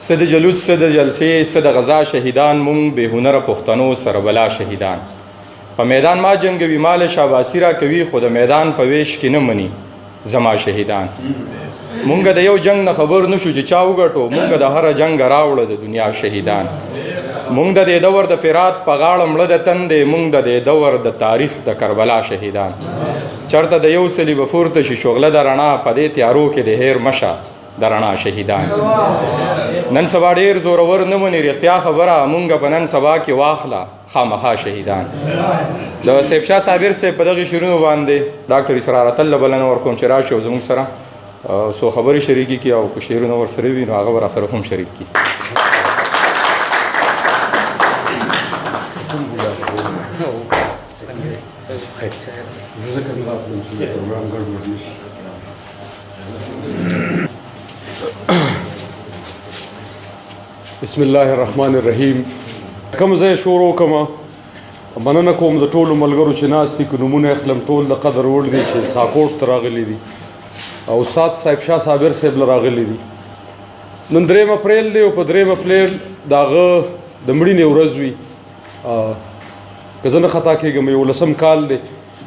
صد جلوس صد جلسې صد غزا شهیدان مونږ بې هنره پښتنو سره بلا شهیدان په میدان ما جنګوي مال شاباسي را کوي خو د میدان په ویش کې نه مني زما شهیدان مونږ د یو جنگ نه خبر نشو چې چا وګټو مونږ د هر جنگ راوړه د دنیا شهیدان مونږ د دې دور د فرات په غاړه مړه د تندې مونږ د دې دور د تاریخ د کربلا شهیدان چرته د یو سلی بفورته شي شغله د رڼا په دې تیارو کې د هیر مشه د رڼا شهیدان نن سبا ډېر زورور نه مني رښتیا خبره مونږ په نن سبا کې واخله خامخا شهیدان د صاحب شاه صابر صاحب په دغې شعرونو باندې ډاکټر اسرار اتل له بلنه ورکوم چې راشي او زموږ سره څو خبرې شریکې کړي او که شعرونه ورسره وي نو هغه به راسره هم شریک کړي بسم الله الرحمن الرحیم کوم ځای شروع کوم مننه کوم د ټولو ملګرو چې ناست دي که نومونه اخلم ټول د قدر وړ دي چې ساکوټ ته راغلي دي او استاد صاحب شاه صابر صاحب له راغلي دي نن 3 اپریل دی او په 3 اپریل د هغه د مړینې ورځ وي که زه نه خطا کېږم 11 کال دی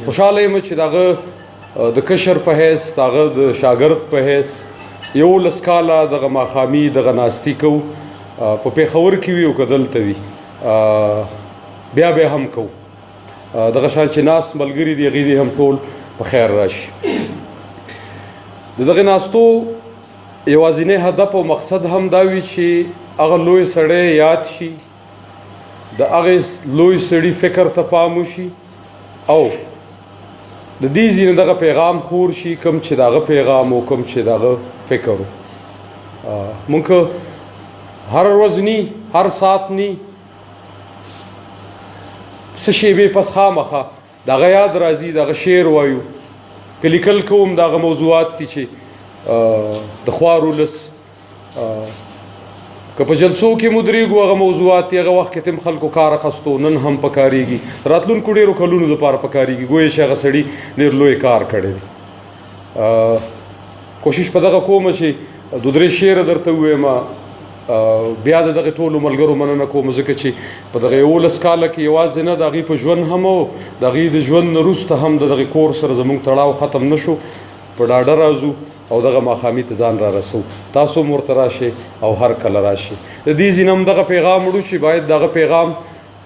خوشحاله یم چې د هغه د کشر په حیث د هغه د شاګرد په حیث 11 کاله دغه ماښامي دغه ناستي کوو په پېښور کې وي او که دلته وي بیا هم کوو دغه شان چې ناست ملګري دي هغوی دې هم ټول په خیر راشي د دغې ناستو یوازینی هدف او مقصد هم دا وي چې هغه لوی سړی یاد شي د هغې لوی سړي فکر ته پام وشي او د دې ځینې دغه پیغام خور شي کوم چې د هغه پیغام او کوم چې د هغه فکر و مونږ هر ورځ نی هر ساعت نی څه شیبې پس خامخه د هغه یاد راځي د هغه شعر وایو که لیکل کوم د هغه موضوعات دي چې د خوار ولس که په جلسو کې مدریږو هغه موضوعات دي هغه وخت کې تم خلکو کار اخستو نن هم پکارېږي راتلونکو ډېرو کلونو دپاره پکارېږي ګویا چې هغه سړي ډېر لوی کار کړی دی کوشش په دغه کومه چې 2-3 شعره درته ووایم بیا د دغې ټولو ملګرو مننه کوم ځکه چې په دغه 11 کاله کې یوازې نه د هغوی په ژوند هم او د هغوی د ژوند نه وروسته هم د دغې کور سره زموږ تړاو ختم نه شو په ډاډه راځو او دغه ماښامي ته ځان را رسو تاسو هم ورته راشئ او هر کله راشئ د دې ځینه هم دغه پیغام وړو چې باید دغه پیغام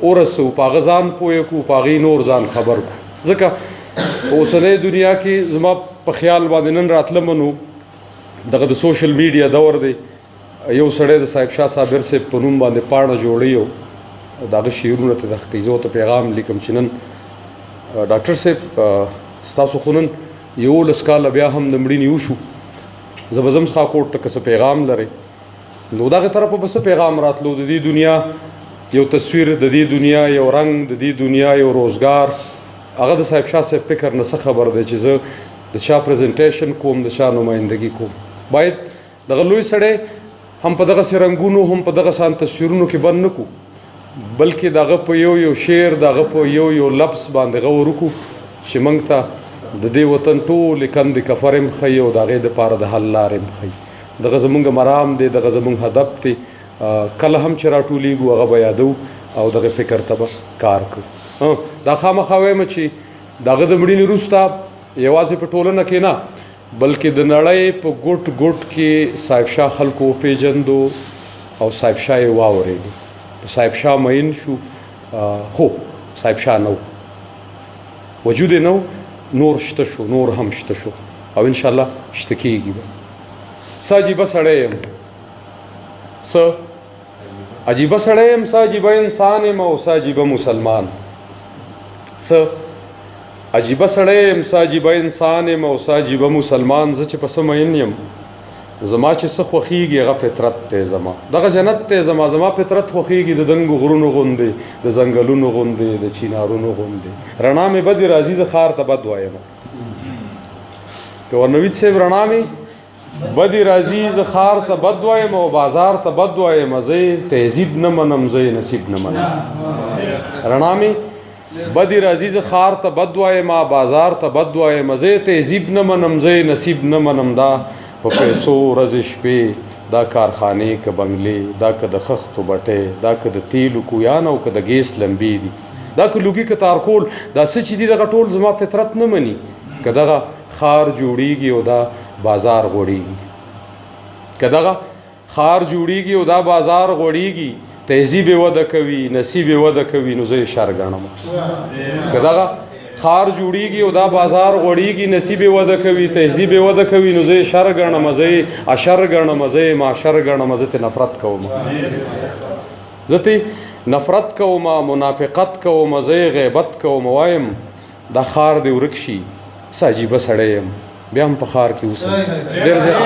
ورسوو په هغه ځان پوه کړو په هغې نور ځان خبر کړو ځکه په اوسنۍ دنیا کې زما په خیال باندې نن راتلمه نو دغه د سوشل میډیا دور دی یو سړی د صاحب شاه صابر صاحب په نوم باندې پاڼه جوړوي او د هغه شعرونه ته دغه کوي زه ورته پیغام لیکم چې نن ډاکټر صاحب ستاسو خو نن 11 کاله بیا هم د مړینې وشو زه به ځم څخه کوټ ته که څه پیغام لرئ نو دغې طرفه به څه پیغام راتلو د دې دنیا یو تصویر د دې دنیا یو رنګ د دې دنیا یو روزګار هغه د صاحب شاه صاحب فکر نه څه خبر دی چې زه د چا پریزنټیشن کوم د چا نمایندګي کوم باید دغه لوی سړی هم په دغسې رنګونو هم په دغسې تصویرونو کې بند نه کړو بلکې د هغه په یو شعر د هغه په یو لفظ باندې غور وکړو چې موږ ته د دې وطن ټولې کندې کفر هم ښیي او د هغې دپاره د حل لارې هم ښیي دغه زموږ مرام دی دغه زموږ هدف دی کله هم چې راټولېږو هغه به یادو او دغه فکر ته به کار کوو دا خامخا وایم چې د هغه د مړینې وروسته یوازې په ټولنه کې نه بلکې د نړۍ په ګوټ ګوټ کې صاحب شاه خلکو وپېژندو او صاحب شاه یې واورېدو په صاحب شاه مین شو خو صاحب شاه نه وجود یې نه نور شته شو نور هم شته شو او انشاءالله شته کېږي به څه عجیبه سړی یم څه عجیبه سړی یم څه عجیبه انسان یم او څه عجیبه مسلمان څه عجیبه سړی یم څه عجیبه انسان یم او څه عجیبه مسلمان زه چې په څه مین یم زما چې څه خوښېږي هغه فطرت دی زما دغه جنت دی زما فطرت خوښېږي د دنګو غرونو غوندې د ځنګلونو غوندې د چینارونو غوندې رڼا مې بدې راځي زه ښار ته بد وایم ګورنویت صاحب رڼا مې بدې راځي زه ښار ته بد وایم او بازار ته بد وایم زه یې تهذیب نه منم زه یې نصیب نه منم رڼا مې بدې راځي زه ښار ته بد وایم بازار ته بد وایم زه یې تهذیب نه منم زه یې نصیب نه منم دا په پیسو ورځې شپې دا کارخانې که بنګلې دا که د خښتو بټۍ دا که د تیلو کویان او که د ګیس لمبې دي دا که لوګي که تارکول دا څه چې دي دغه ټول زما فطرت نه مني که دغه ښار جوړیږي او دا بازار غوړیږي که دغه ښار جوړیږي او دا بازار غوړیږي تهذیب یې وده کوي نصیب یې وده کوي نو زه یې شر ګڼم که دغه ښار جوړیږي او دا بازار غوړیږي نصیب یې وده کوي تهذیب یې وده کوي نو زه یې شر ګڼم زه یې اشر ګڼم زه یې معشر ګڼم زه ترې نفرت کوم زه ترې نفرت کوم منافقت کوم زه یې غیبت کوم وایم دا ښار دې ورک شي څه عجیبه سړی یم بیا هم په ښار کې اوسم ډېر زیات